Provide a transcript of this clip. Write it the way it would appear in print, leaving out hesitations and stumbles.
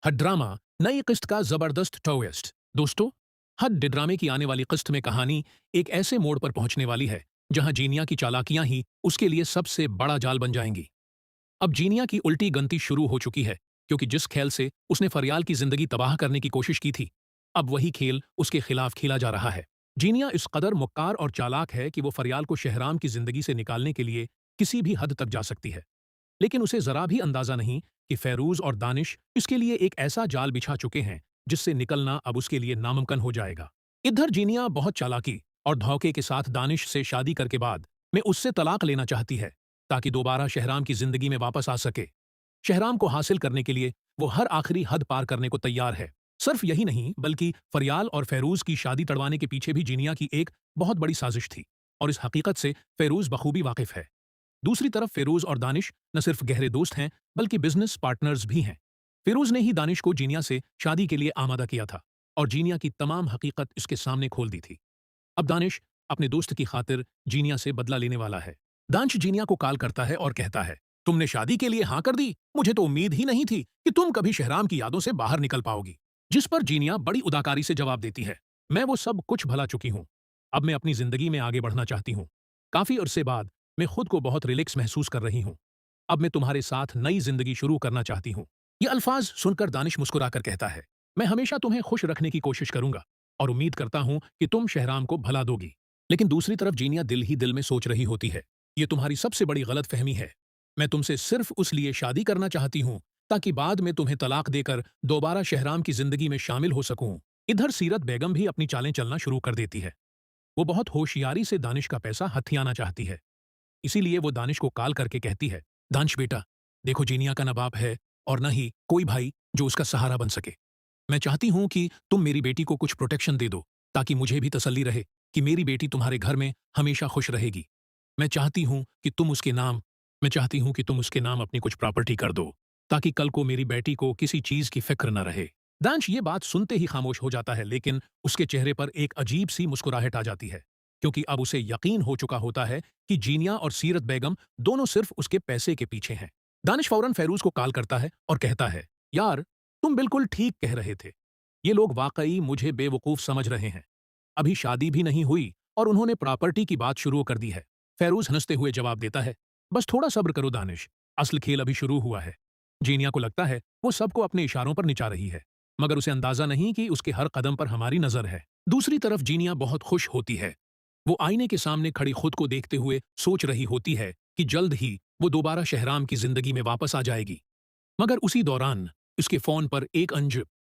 हद ड्रामा नई किस्त का जबरदस्त ट्विस्ट। दोस्तों, हद ड्रामे की आने वाली किस्त में कहानी एक ऐसे मोड़ पर पहुंचने वाली है जहां जीनिया की चालाकियां ही उसके लिए सबसे बड़ा जाल बन जाएंगी। अब जीनिया की उल्टी गंती शुरू हो चुकी है, क्योंकि जिस खेल से उसने फरियाल की जिंदगी तबाह करने की कोशिश की थी, अब वही खेल उसके खिलाफ खेला जा रहा है। जीनिया इस कदर मुक्कार और चालाक है कि वो फरियाल को शहराम की जिंदगी से निकालने के लिए किसी भी हद तक जा सकती है। लेकिन उसे जरा भी अंदाजा नहीं कि फैरूज और दानिश इसके लिए एक ऐसा जाल बिछा चुके हैं जिससे निकलना अब उसके लिए नामुमकिन हो जाएगा। इधर जीनिया बहुत चालाकी और धौखे के साथ दानिश से शादी करके बाद में उससे तलाक लेना चाहती है, ताकि दोबारा शहराम की जिंदगी में वापस आ सके। शहराम को हासिल करने के लिए वो हर आखिरी हद पार करने को तैयार है। सिर्फ यही नहीं, बल्कि फरियाल और फैरूज की शादी तड़वाने के पीछे भी जीनिया की एक बहुत बड़ी साजिश थी, और इस हकीकत से फैरूज बखूबी वाकिफ है। दूसरी तरफ फिरोज और दानिश न सिर्फ गहरे दोस्त हैं, बल्कि बिजनेस पार्टनर्स भी हैं। फिरोज ने ही दानिश को जीनिया से शादी के लिए आमादा किया था, और जीनिया की तमाम हकीकत इसके सामने खोल दी थी। अब दानिश अपने दोस्त की खातिर जीनिया से बदला लेने वाला है। दानिश जीनिया को कॉल करता है और कहता है, तुमने शादी के लिए हाँ कर दी, मुझे तो उम्मीद ही नहीं थी कि तुम कभी शहराम की यादों से बाहर निकल पाओगी। जिस पर जीनिया बड़ी उदाकारी से जवाब देती है, मैं वो सब कुछ भला चुकी हूँ, अब मैं अपनी जिंदगी में आगे बढ़ना चाहती हूँ। काफी अरसे बाद मैं खुद को बहुत रिलैक्स महसूस कर रही हूँ। अब मैं तुम्हारे साथ नई जिंदगी शुरू करना चाहती हूँ। ये अल्फाज सुनकर दानिश मुस्कुराकर कहता है, मैं हमेशा तुम्हें खुश रखने की कोशिश करूंगा और उम्मीद करता हूं कि तुम शहराम को भला दोगी। लेकिन दूसरी तरफ जीनिया दिल ही दिल में सोच रही होती है, ये तुम्हारी सबसे बड़ी गलतफहमी है। मैं तुमसे सिर्फ उस लिए शादी करना चाहती हूँ ताकि बाद में तुम्हें तलाक देकर दोबारा शहराम की जिंदगी में शामिल हो सकूं। इधर सीरत बेगम भी अपनी चालें चलना शुरू कर देती है। वो बहुत होशियारी से दानिश का पैसा हथियाना चाहती है। इसीलिए वो दानिश को कॉल करके कहती है, दानिश बेटा, देखो जीनिया का ना बाप है और न ही कोई भाई जो उसका सहारा बन सके। मैं चाहती हूं कि तुम मेरी बेटी को कुछ प्रोटेक्शन दे दो, ताकि मुझे भी तसल्ली रहे कि मेरी बेटी तुम्हारे घर में हमेशा खुश रहेगी। मैं चाहती हूं कि तुम उसके नाम मैं चाहती हूं कि तुम उसके नाम अपनी कुछ प्रॉपर्टी कर दो, ताकि कल को मेरी बेटी को किसी चीज की फिक्र न रहे। दानिश ये बात सुनते ही खामोश हो जाता है, लेकिन उसके चेहरे पर एक अजीब सी मुस्कुराहट आ जाती है, क्योंकि अब उसे यकीन हो चुका होता है कि जीनिया और सीरत बेगम दोनों सिर्फ उसके पैसे के पीछे हैं। दानिश फौरन फैरूज को कॉल करता है और कहता है, यार, तुम बिल्कुल ठीक कह रहे थे। ये लोग वाकई मुझे बेवकूफ समझ रहे हैं। अभी शादी भी नहीं हुई और उन्होंने प्रॉपर्टी की बात शुरू कर दी है। फैरूज हंसते हुए जवाब देता है, बस थोड़ा सब्र करो दानिश, असल खेल अभी शुरू हुआ है। जीनिया को लगता है वो सबको अपने इशारों पर निचा रही है, मगर उसे अंदाजा नहीं कि उसके हर कदम पर हमारी नजर है। दूसरी तरफ जीनिया बहुत खुश होती है। वो आईने के सामने खड़ी खुद को देखते हुए सोच रही होती है कि जल्द ही वो दोबारा शहराम की जिंदगी में वापस आ जाएगी। मगर उसी दौरान उसके फोन पर एक